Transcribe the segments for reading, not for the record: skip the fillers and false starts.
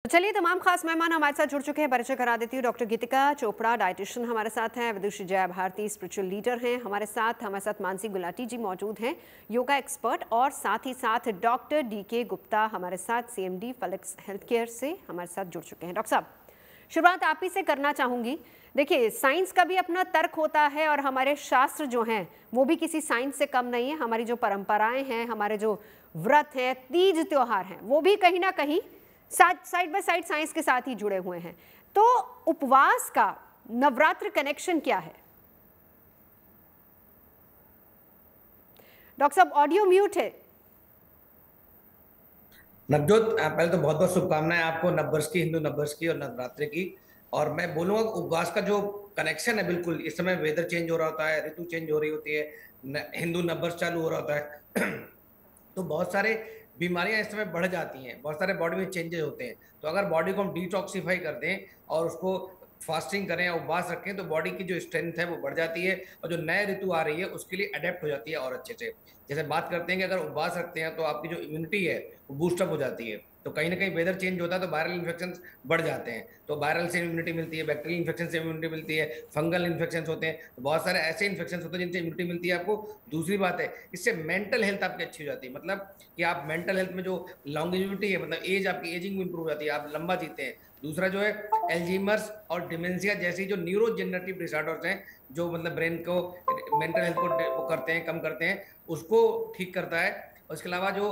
तो चलिए, तमाम खास मेहमान हमारे साथ जुड़ चुके हैं। परिचय करा देती हूँ। डॉक्टर गीतिका चोपड़ा, डाइटिशियन हमारे साथ हैं। विदुषी जया भारती, स्पिरिचुअल लीडर हैं हमारे साथ मानसी गुलाटी जी मौजूद हैं, योगा एक्सपर्ट, और साथ ही साथ डॉक्टर DK गुप्ता हमारे साथ CMD फेलिक्स हेल्थ केयर से हमारे साथ जुड़ चुके हैं। डॉक्टर साहब, शुरुआत आप ही से करना चाहूँगी। देखिए, साइंस का भी अपना तर्क होता है और हमारे शास्त्र जो हैं वो भी किसी साइंस से कम नहीं है। हमारी जो परंपराएं हैं, हमारे जो व्रत हैं, तीज त्योहार हैं, वो भी कहीं ना कहीं साइड बाय साइड साइंस के साथ ही जुड़े हुए हैं। तो उपवास का नवरात्र कनेक्शन क्या है? डॉक्टर साहब, ऑडियो म्यूट है। नवजोत, पहले तो बहुत बहुत शुभकामनाएं आपको नववर्ष की, हिंदू नववर्ष की और नवरात्रि की। और मैं बोलूंगा उपवास का जो कनेक्शन है, बिल्कुल इस समय वेदर चेंज हो रहा होता है, ऋतु चेंज हो रही होती है, हिंदू नववर्ष चालू हो रहा होता है तो बहुत सारे बीमारियां इस समय बढ़ जाती हैं, बहुत सारे बॉडी में चेंजेस होते हैं। तो अगर बॉडी को हम डिटॉक्सिफाई कर दें और उसको फास्टिंग करें या उपवास रखें तो बॉडी की जो स्ट्रेंथ है वो बढ़ जाती है और जो नए ऋतु आ रही है उसके लिए अडेप्ट हो जाती है और अच्छे से। जैसे बात करते हैं कि अगर उपवास रखते हैं तो आपकी जो इम्यूनिटी है वो बूस्टअप हो जाती है। तो कहीं ना कहीं वेदर चेंज होता है तो वायरल इन्फेक्शन बढ़ जाते हैं, तो वायरल से इम्यूनिटी मिलती है, बैक्टीरियल इन्फेक्शन से इम्यूनिटी मिलती है, फंगल इन्फेक्शन होते हैं, तो बहुत सारे ऐसे इन्फेक्शन होते हैं जिनसे इम्यूनिटी मिलती है आपको। दूसरी बात है, इससे मेंटल हेल्थ आपकी अच्छी हो जाती है, मतलब कि आप मेंटल हेल्थ में जो लॉन्गेविटी है, मतलब एज आपकी एजिंग में इंप्रूव हो जाती है, आप लंबा जीते हैं। दूसरा जो है एल्जीमर्स और डिमेंशिया जैसी जो न्यूरोजेनरेटिव डिसऑर्डर्स हैं, जो मतलब ब्रेन को, मेंटल हेल्थ को करते हैं, कम करते हैं, उसको ठीक करता है। और इसके अलावा जो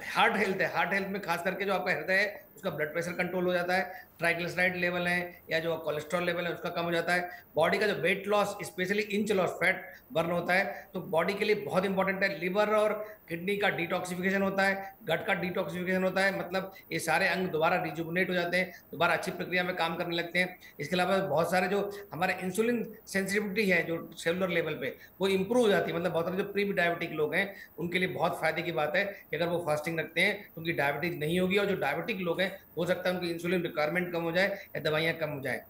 हार्ट हेल्थ है, हार्ट हेल्थ में खास करके जो आपका हृदय है उसका ब्लड प्रेशर कंट्रोल हो जाता है, ट्राइग्लिसराइड लेवल है या जो कोलेस्ट्रॉल लेवल है उसका कम हो जाता है। बॉडी का जो weight loss, specially inch loss, fat burn होता है, तो बॉडी के लिए बहुत इंपॉर्टेंट है। लिवर और किडनी का डिटॉक्सिफिकेशन होता है, गट का डिटॉक्सिफिकेशन होता है, मतलब ये सारे अंग दोबारा रिजुवनेट हो जाते हैं, दोबारा अच्छी प्रक्रिया में काम करने लगते हैं। इसके अलावा बहुत सारे जो हमारे इंसुलिन सेंसिटिविटी है जो सेलुलर लेवल पे, वो इंप्रूव हो जाती है। मतलब बहुत सारे जो प्री डायबिटिक लोग हैं उनके लिए बहुत फायदे की बात है कि अगर वो फास्टिंग रखते हैं तो उनकी डायबिटीज नहीं होगी, और जो डायबिटिक लोग हैं हो सकता है उनकी इंसुलिन रिक्वायरमेंट कम हो जाए या दवाइयां कम हो जाए।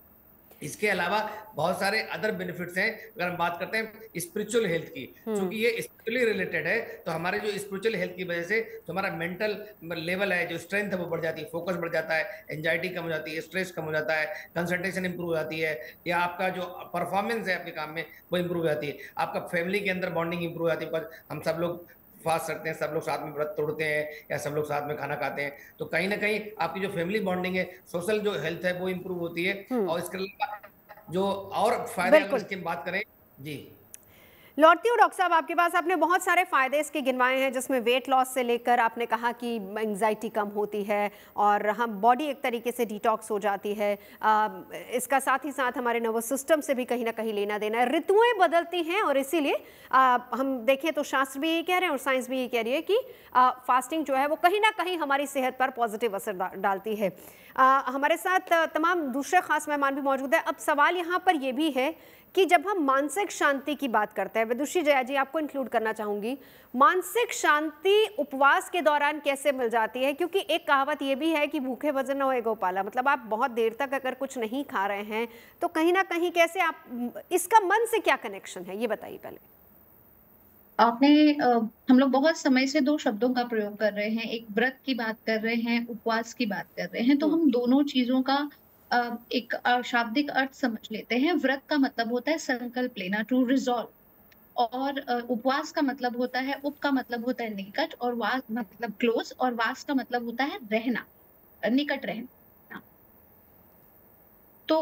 इसके अलावा बहुत सारे अदर बेनिफिट्स हैं अगर हम बात करते हैं स्पिरिचुअल हेल्थ की, क्योंकि ये स्पिरिचुअली रिलेटेड है। तो हमारे जो स्पिरिचुअल हेल्थ की वजह से जो हमारा मेंटल लेवल है, जो स्ट्रेंथ है वो बढ़ जाती है, फोकस बढ़ जाता है, एंजाइटी कम हो जाती है, स्ट्रेस कम हो जाता है, कंसंट्रेशन इंप्रूव हो जाती है, या आपका जो परफॉर्मेंस है अपने काम में वो इंप्रूव हो जाती है। आपका फैमिली के अंदर बॉन्डिंग इंप्रूव हो जाती है। हम सब लोग फास्ट रखते हैं, सब लोग साथ में व्रत तोड़ते हैं या सब लोग साथ में खाना खाते हैं, तो कहीं ना कहीं आपकी जो फैमिली बॉन्डिंग है, सोशल जो हेल्थ है वो इंप्रूव होती है। और इसके अलावा जो और फायदे अगर बिल्कुल। इसकी बात करें। जी। लौटती हूँ डॉक्टर साहब आपके पास। आपने बहुत सारे फायदे इसके गिनवाए हैं, जिसमें वेट लॉस से लेकर आपने कहा कि एंग्जाइटी कम होती है और हम बॉडी एक तरीके से डिटॉक्स हो जाती है। इसका साथ ही साथ हमारे नर्वस सिस्टम से भी कहीं ना कहीं लेना देना है। ऋतुएं बदलती हैं और इसीलिए हम देखें तो शास्त्र भी यही कह रहे हैं और साइंस भी यही कह रही है कि फास्टिंग जो है वो कहीं ना कहीं हमारी सेहत पर पॉजिटिव असर डालती है। हमारे साथ तमाम दूसरे खास मेहमान भी मौजूद है। अब सवाल यहाँ पर यह भी है कि जब हम मानसिक शांति की बात करते हैं, विदुषी जया जी आपको इंक्लूड करना चाहूंगी, मानसिक शांति उपवास के दौरान कैसे मिल जाती है? क्योंकि एक कहावत यह भी है कि भूखे भजन न होए गोपाला, मतलब आप बहुत देर तक अगर कुछ नहीं खा रहे हैं तो कहीं ना कहीं कैसे आप, इसका मन से क्या कनेक्शन है ये बताइए पहले। आपने हम लोग बहुत समय से दो शब्दों का प्रयोग कर रहे हैं, एक व्रत की बात कर रहे हैं, उपवास की बात कर रहे हैं, तो हम दोनों चीजों का एक शाब्दिक अर्थ समझ लेते हैं। व्रत का मतलब होता है संकल्प लेना, टू रिजॉल्व, और उपवास का मतलब होता है, उप का मतलब होता है निकट, और वास मतलब क्लोज, और वास का मतलब होता है रहना, निकट रहना। तो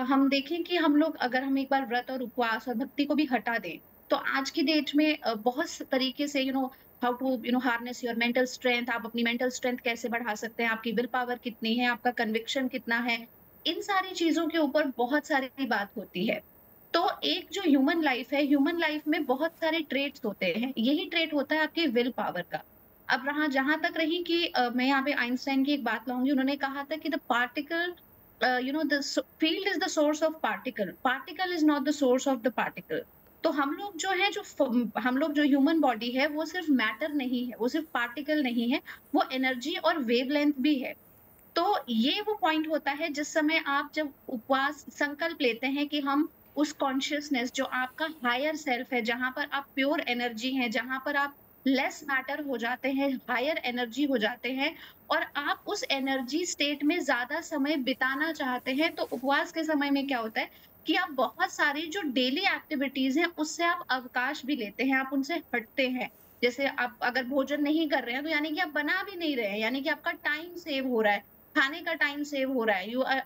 हम देखें कि हम लोग, अगर हम एक बार व्रत और उपवास और भक्ति को भी हटा दें, तो आज की डेट में बहुत तरीके से how to harness your mental strength, आप अपनी मेंटल स्ट्रेंथ कैसे बढ़ा सकते हैं, आपकी विल पावर कितनी है, आपका कन्विक्शन कितना है, इन सारी चीजों के ऊपर बहुत सारी बात होती है। तो एक जो ह्यूमन लाइफ है, ह्यूमन लाइफ में बहुत सारे ट्रेट्स होते हैं, यही ट्रेट होता है आपके विल पावर का। अब रहा जहां तक रही कि मैं यहाँ पे आइंस्टाइन की एक बात लाऊंगी, उन्होंने कहा था कि the particle, the field is the source of particle is not the source of the particle। तो हम लोग जो है, हम लोग जो ह्यूमन बॉडी है वो सिर्फ मैटर नहीं है, वो सिर्फ पार्टिकल नहीं है, वो एनर्जी और वेवलेंथ भी है। तो ये वो पॉइंट होता है जिस समय आप जब उपवास संकल्प लेते हैं कि हम उस कॉन्शियसनेस जो आपका हायर सेल्फ है, जहां पर आप प्योर एनर्जी हैं, जहां पर आप लेस मैटर हो जाते हैं, हायर एनर्जी हो जाते हैं और आप उस एनर्जी स्टेट में ज़्यादा समय बिताना चाहते हैं, तो उपवास के समय में क्या होता है कि आप बहुत सारी जो डेली एक्टिविटीज़ हैं, उससे आप अवकाश भी लेते हैं, आप उनसे हटते हैं। जैसे आप अगर भोजन नहीं कर रहे हैं, तो यानी कि आप बना भी नहीं रहे हैं, यानी कि आपका टाइम सेव हो रहा है, खाने का टाइम सेव हो रहा है।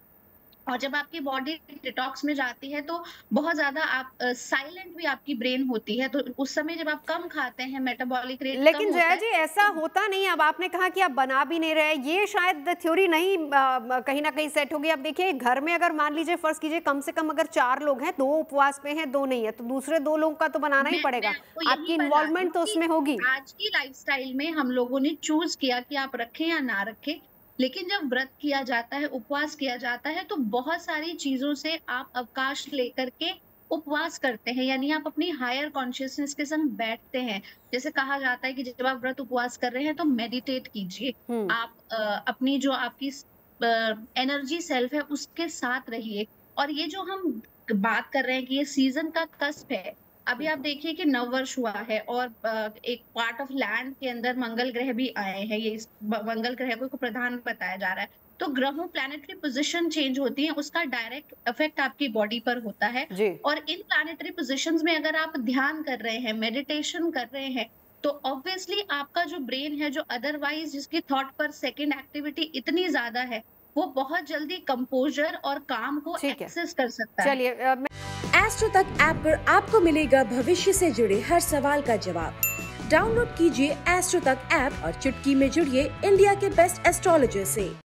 और जब आपकी बॉडी डिटॉक्स में जाती है, तो बहुत ज़्यादा आप साइलेंट भी आपकी ब्रेन होती है, तो उस समय जब आप कम खाते हैं, मेटाबॉलिक रेट कम लेकिन होता जया है, जी ऐसा तो होता नहीं। अब आपने कहा कि आप बना भी नहीं रहे, ये शायद थ्योरी नहीं कहीं ना कहीं सेट होगी। अब देखिए घर में अगर मान लीजिए फर्ज कीजिए कम से कम अगर 4 लोग हैं, 2 उपवास पे हैं 2 नहीं है, तो दूसरे 2 लोगों का तो बनाना ही मैं पड़ेगा। आपको यही आपकी बता रही इन्वॉल्वमेंट हूँ तो कि उसमें होगी। आज की लाइफ़स्टाइल में हम लोगों ने चूज़ किया कि आप रखें या ना रखें, लेकिन जब व्रत किया जाता है, उपवास किया जाता है, तो बहुत सारी चीज़ों से आप अवकाश लेकर के उपवास करते हैं, यानी आप अपनी हायर कॉन्शियसनेस के संग बैठते हैं। जैसे कहा जाता है कि जब आप व्रत उपवास कर रहे हैं, तो मेडिटेट कीजिए। हम्म। आप अपनी जो आपकी एनर्जी सेल्फ है, उसके साथ रहिए। और ये जो हम बात कर रहे हैं कि ये सीज़न का कस्प है, अभी आप देखिए कि नववर्ष हुआ है और एक पार्ट ऑफ लैंड के अंदर मंगल ग्रह भी आए हैं। ये इस मंगल ग्रह को प्रधान बताया जा रहा है। तो ग्रहों प्लैनेटरी पोजीशन चेंज होती है, उसका डायरेक्ट इफेक्ट आपकी बॉडी पर होता है। जी। और इन प्लैनेटरी पोजीशंस में अगर आप ध्यान कर रहे हैं, मेडिटेशन कर रहे हैं, तो ऑब्वियसली आपका जो ब्रेन है, जो अदरवाइज जिसकी थॉट पर सेकंड एक्टिविटी इतनी ज्यादा है, वो बहुत जल्दी कंपोजर और काम को ठीक है, एक्सेस कर सकता है। चलिए एस्ट्रो तक ऐप पर आपको मिलेगा भविष्य से जुड़े हर सवाल का जवाब। डाउनलोड कीजिए एस्ट्रो तक ऐप और चुटकी में जुड़िए इंडिया के बेस्ट एस्ट्रोलॉजर से।